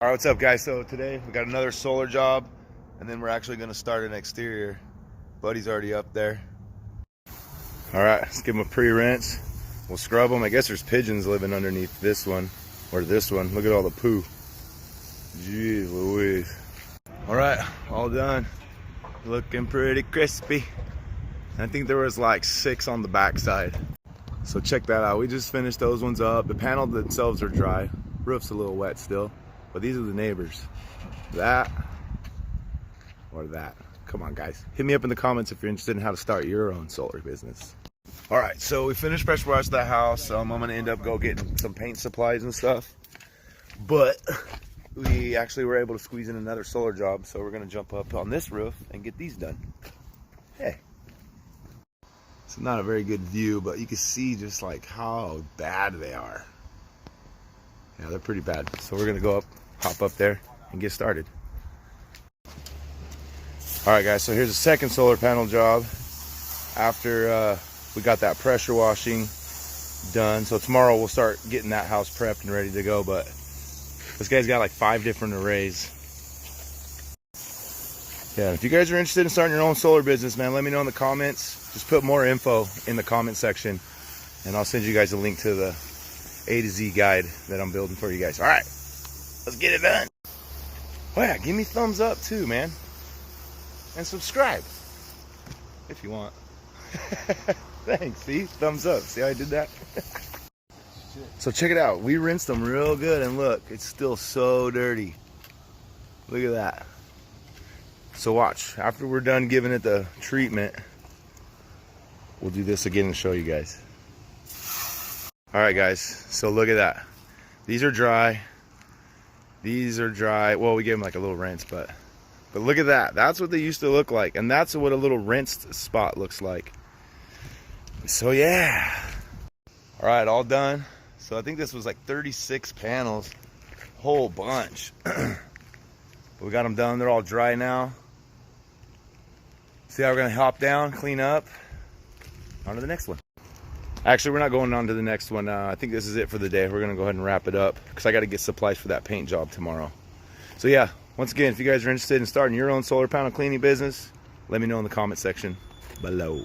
All right, what's up, guys? So today we got another solar job, and then we're actually going to start an exterior. Buddy's already up there. All right, let's give him a pre-rinse. We'll scrub them. I guess there's pigeons living underneath this one or this one. Look at all the poo. Jeez Louise. All right, all done. Looking pretty crispy. I think there was like 6 on the back side. So check that out. We just finished those ones up. The panels themselves are dry. Roof's a little wet still. But these are the neighbors. That or that. Come on, guys. Hit me up in the comments if you're interested in how to start your own solar business. All right, so we finished pressure wash that house. I'm gonna end up getting some paint supplies and stuff. But we actually were able to squeeze in another solar job, so we're gonna jump up on this roof and get these done. Hey. It's not a very good view, but you can see just like how bad they are. Yeah, they're pretty bad. So we're gonna go up, hop up there, and get started. All right, guys, so here's the second solar panel job after we got that pressure washing done. So tomorrow we'll start getting that house prepped and ready to go, but this guy's got like 5 different arrays. Yeah, if you guys are interested in starting your own solar business, man, let me know in the comments. Just put more info in the comment section, and I'll send you guys a link to the A to Z guide that I'm building for you guys. All right, let's get it done. Oh yeah, give me thumbs up too, man. And subscribe if you want. Thanks, see? Thumbs up. See how I did that? So check it out. We rinsed them real good, and look, it's still so dirty. Look at that. So watch, after we're done giving it the treatment, we'll do this again and show you guys. All right, guys, so look at that. These are dry. These are dry. Well, we gave them like a little rinse, but look at that. That's what they used to look like, and that's what a little rinsed spot looks like. So yeah. All right, all done. So I think this was like 36 panels, whole bunch. We got them done. They're all dry now. See how we're gonna hop down, clean up, on to the next one. Actually, we're not going on to the next one. I think this is it for the day. We're gonna go ahead and wrap it up because I got to get supplies for that paint job tomorrow. So yeah, once again, if you guys are interested in starting your own solar panel cleaning business, let me know in the comment section below.